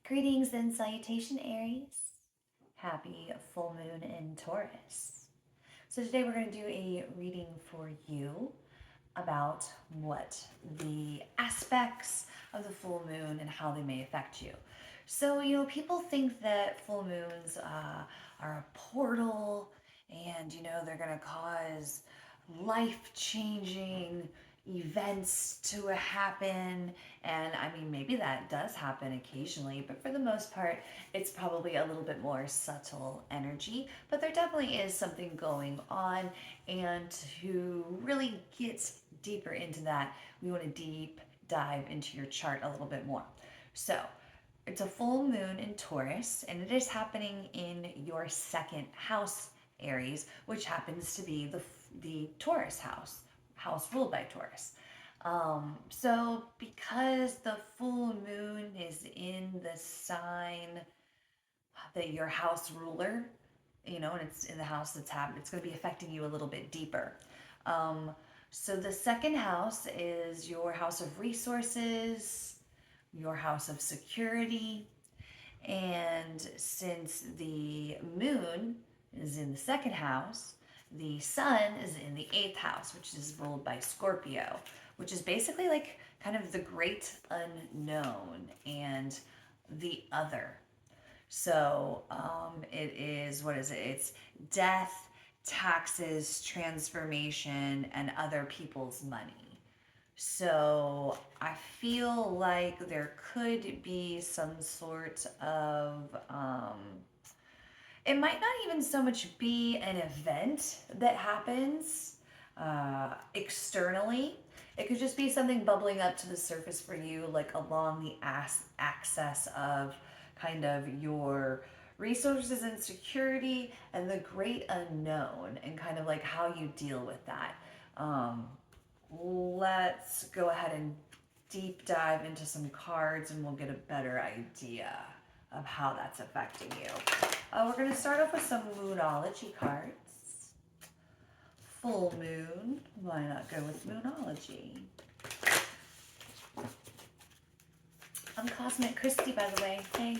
Greetings and salutation, Aries. Happy full moon in Taurus. So today we're going to do a reading for you about what the aspects of the full moon and how they may affect you. So, people think that full moons are a portal and, they're going to cause life changing events to happen. And I mean, maybe that does happen occasionally, but for the most part, it's probably a little bit more subtle energy. But there definitely is something going on. And to really get deeper into that, we want to deep dive into your chart a little bit more. So, it's a full moon in Taurus, and it is happening in your second house, Aries, which happens to be the Taurus house ruled by Taurus. So because the full moon is in the sign that your house ruler, and it's in the house that's happening, it's going to be affecting you a little bit deeper. Um, so the second house is your house of resources, your house of security, and since the moon is in the second house, the sun is in the eighth house, which is ruled by Scorpio, which is basically like kind of the great unknown and the other. So it is, what is it? It's death, taxes, transformation, and other people's money. So I feel like there could be some sort of, it might not even so much be an event that happens externally. It could just be something bubbling up to the surface for you, like along the axis of kind of your resources and security and the great unknown, and kind of like how you deal with that. Um, let's go ahead and deep dive into some cards and we'll get a better idea of how that's affecting you. We're going to start off with some Moonology cards. Full moon. Why not go with Moonology? I'm Cosmic Christy, by the way. Hey.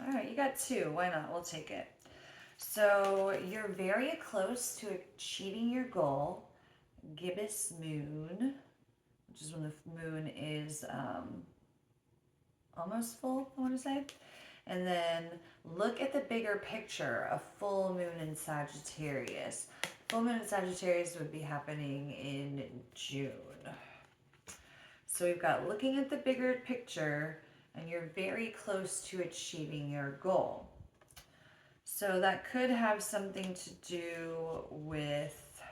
All right, you got two. Why not? We'll take it. So you're very close to achieving your goal. Gibbous moon, which is when the moon is almost full, I want to say. And then look at the bigger picture of full moon in Sagittarius. Full moon in Sagittarius would be happening in June. So we've got looking at the bigger picture, and you're very close to achieving your goal. So that could have something to do with,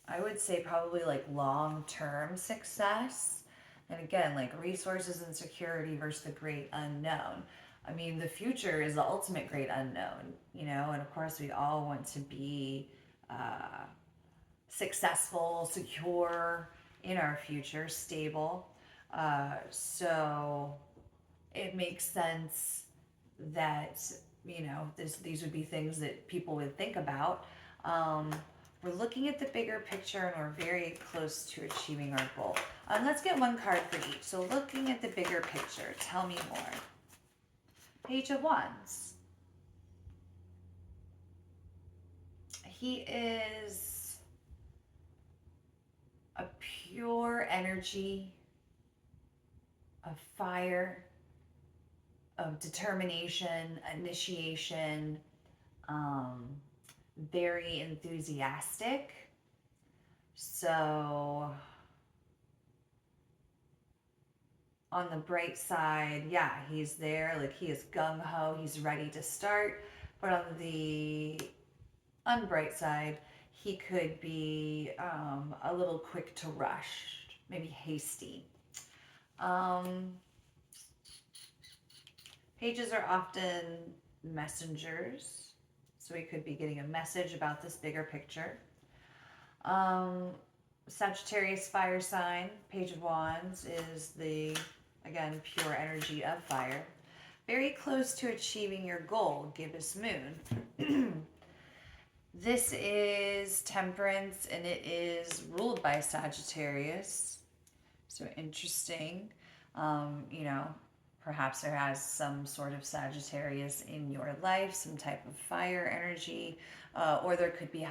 I would say, probably like long-term success. And again, like resources and security versus the great unknown. I mean, the future is the ultimate great unknown, and of course we all want to be successful, secure in our future, stable. So it makes sense that, these would be things that people would think about. We're looking at the bigger picture and we're very close to achieving our goal. Let's get one card for each. So looking at the bigger picture, tell me more. Page of Wands. He is a pure energy of fire, of determination, initiation, very enthusiastic. So on the bright side, yeah, he's there, like he is gung-ho, he's ready to start. But on the unbright side, he could be a little quick to rush, maybe hasty. Pages are often messengers, so we could be getting a message about this bigger picture. Sagittarius fire sign, Page of Wands is the, again, pure energy of fire. Very close to achieving your goal, gibbous moon. This is Temperance, and it is ruled by Sagittarius. So interesting. You know, perhaps there has some sort of Sagittarius in your life, some type of fire energy, or there could be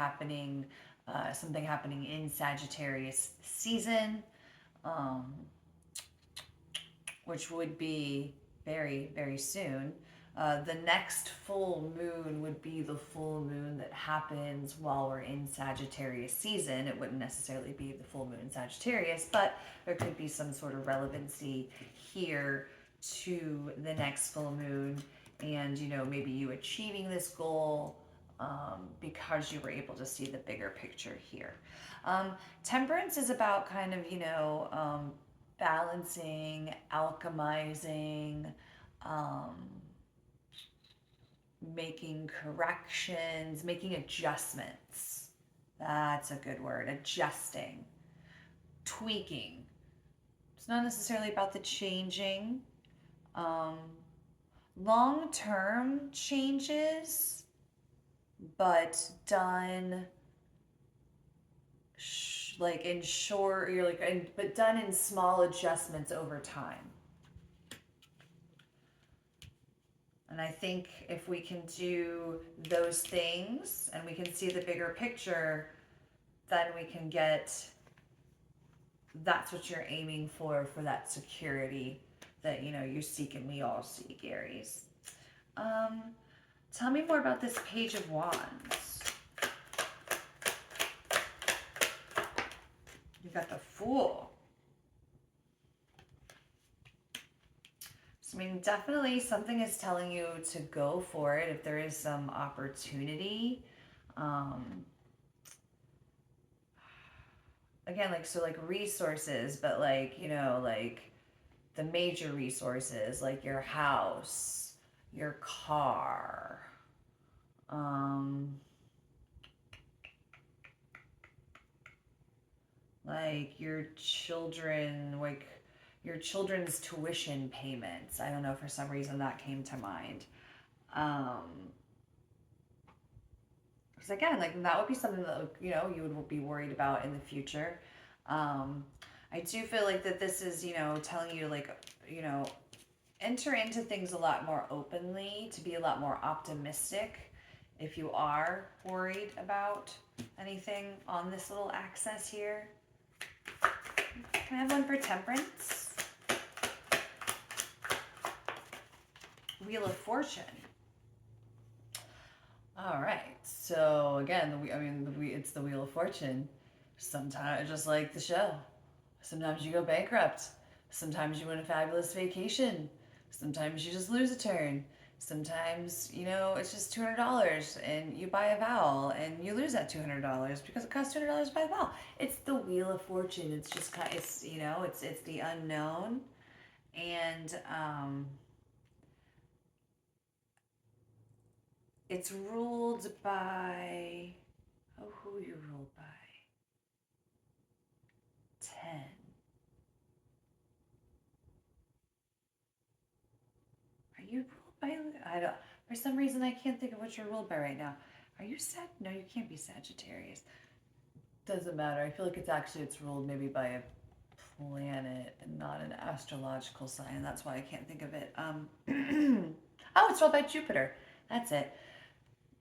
something happening in Sagittarius season, um, which would be very, very soon. The next full moon would be the full moon that happens while we're in Sagittarius season. It wouldn't necessarily be the full moon in Sagittarius, but there could be some sort of relevancy here to the next full moon, and maybe you achieving this goal because you were able to see the bigger picture here. Um, Temperance is about kind of balancing, alchemizing, um, making corrections, making adjustments. That's a good word. Adjusting, tweaking. It's not necessarily about the changing. Um, Long term changes, but done like in short, but done in small adjustments over time. And I think if we can do those things and we can see the bigger picture, then we can get that's what you're aiming for that security that you seek and we all seek, Aries. Um, Tell me more about this Page of Wands. You got the Fool. So, I mean, definitely something is telling you to go for it if there is some opportunity. Um, Again, like resources, but like the major resources, like your house, your car, um, like your children, like your children's tuition payments. I don't know, for some reason that came to mind. Because again, like that would be something that you would be worried about in the future. Um, I do feel like that this is telling you like enter into things a lot more openly, to be a lot more optimistic if you are worried about anything on this little axis here. Can I have one for Temperance? Wheel of Fortune. All right. So again, it's the Wheel of Fortune. Sometimes, just like the show, sometimes you go bankrupt. Sometimes you win a fabulous vacation. Sometimes you just lose a turn. Sometimes, it's just $200 and you buy a vowel and you lose that $200 because it costs $200 to buy a vowel. It's the Wheel of Fortune. It's just kind of, it's the unknown. And it's ruled by, oh, who are you ruled by? 10. Are you ruled by, I don't, for some reason I can't think of what you're ruled by right now. Are you No, you can't be Sagittarius. Doesn't matter. I feel like it's ruled maybe by a planet and not an astrological sign. That's why I can't think of it. Oh, it's ruled by Jupiter. That's it.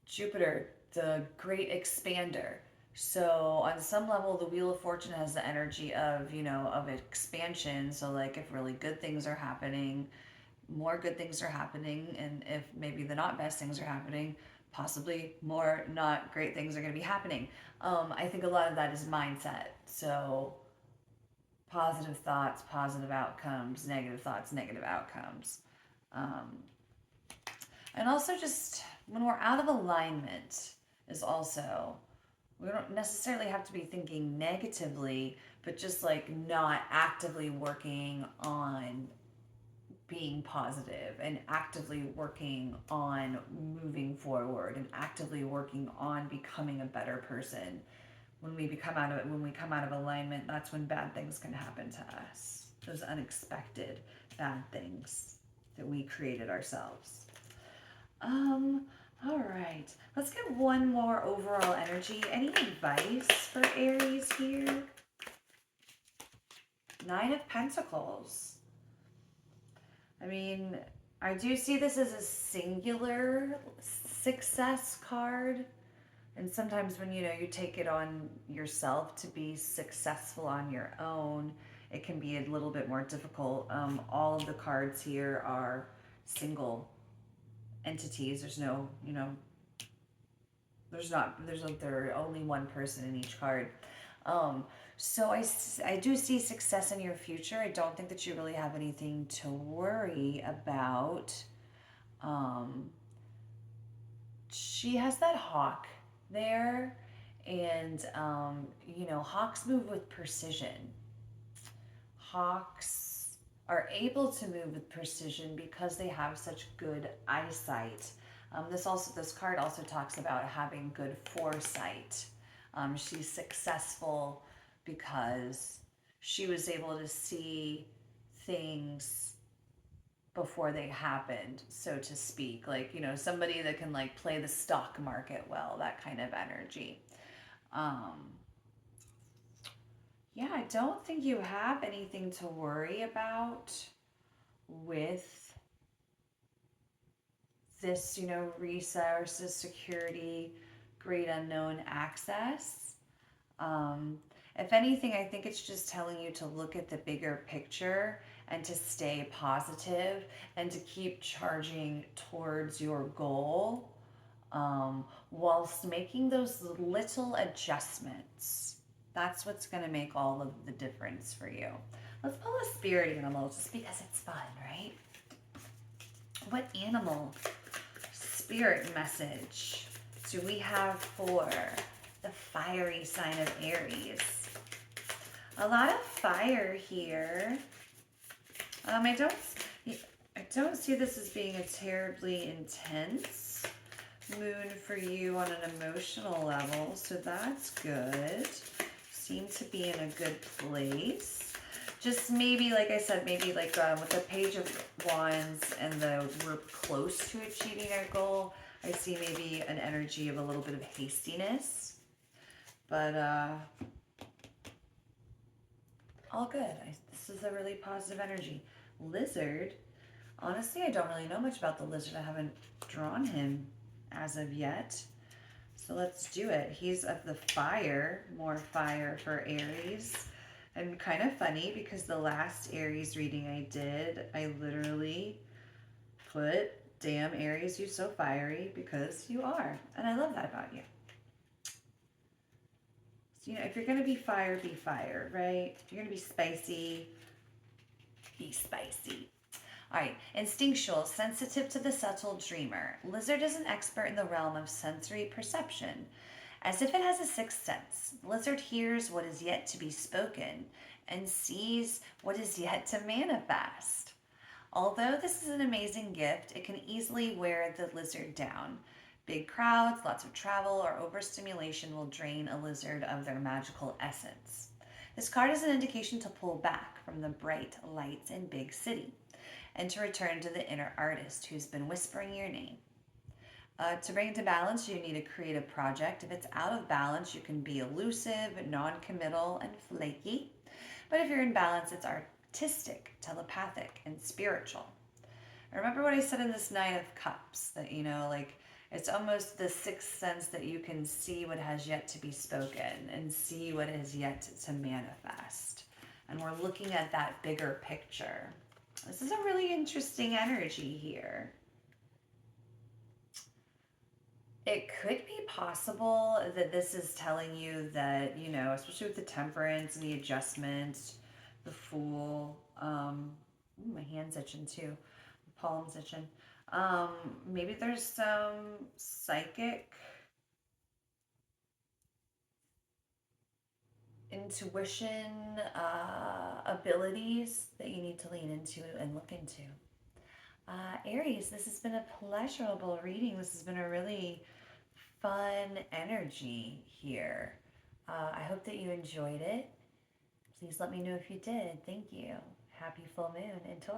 Jupiter, the great expander. So on some level, the Wheel of Fortune has the energy of expansion. So like if really good things are happening, more good things are happening, and if maybe the not best things are happening, possibly more not great things are going to be happening. I think a lot of that is mindset. So positive thoughts, positive outcomes, negative thoughts, negative outcomes. Um, and also just when we're out of alignment is also, we don't necessarily have to be thinking negatively, but just like not actively working on being positive and actively working on moving forward and actively working on becoming a better person. When we come out of alignment, that's when bad things can happen to us. Those unexpected bad things that we created ourselves. Um, All right, let's get one more overall energy. Any advice for Aries here? Nine of Pentacles. I mean, I do see this as a singular success card. And sometimes when you take it on yourself to be successful on your own, it can be a little bit more difficult. All of the cards here are single entities. There's no, there are only one person in each card. Um, so I do see success in your future. I don't think that you really have anything to worry about. Um, she has that hawk there, and hawks move with precision. Hawks are able to move with precision because they have such good eyesight. This card also talks about having good foresight. She's successful because she was able to see things before they happened, so to speak. Like, somebody that can like play the stock market well, that kind of energy. Um, yeah, I don't think you have anything to worry about with this, resources, security, great unknown access. Um, if anything, I think it's just telling you to look at the bigger picture and to stay positive and to keep charging towards your goal, whilst making those little adjustments. That's what's going to make all of the difference for you. Let's pull a spirit animal just because it's fun, right? What animal spirit message do we have for the fiery sign of Aries? A lot of fire here. I don't see this as being a terribly intense moon for you on an emotional level, so that's good. Seem to be in a good place. Just maybe, like I said, maybe like with the Page of Wands and we're close to achieving our goal, I see maybe an energy of a little bit of hastiness. But all good. This is a really positive energy. Lizard. Honestly, I don't really know much about the lizard. I haven't drawn him as of yet. So let's do it. He's of the fire, more fire for Aries. And kind of funny because the last Aries reading I did, I literally put, damn Aries, you're so fiery, because you are. And I love that about you. So, if you're going to be fire, right? If you're going to be spicy, be spicy. All right, instinctual, sensitive to the subtle dreamer. Lizard is an expert in the realm of sensory perception. As if it has a sixth sense, lizard hears what is yet to be spoken and sees what is yet to manifest. Although this is an amazing gift, it can easily wear the lizard down. Big crowds, lots of travel, or overstimulation will drain a lizard of their magical essence. This card is an indication to pull back from the bright lights in big city and to return to the inner artist who's been whispering your name. To bring it to balance, you need a creative project. If it's out of balance, you can be elusive, non-committal, and flaky. But if you're in balance, it's artistic, telepathic, and spiritual. Remember what I said in this Nine of Cups, that, it's almost the sixth sense that you can see what has yet to be spoken and see what is yet to manifest. And we're looking at that bigger picture. This is a really interesting energy here. It could be possible that this is telling you that, especially with the temperance and the adjustment, the fool, my hand's itching too, the palm's itching. Maybe there's some psychic intuition abilities that you need to lean into and look into. Aries, this has been a pleasurable reading. This has been a really fun energy here. I hope that you enjoyed it. Please let me know if you did. Thank you. Happy full moon in Taurus.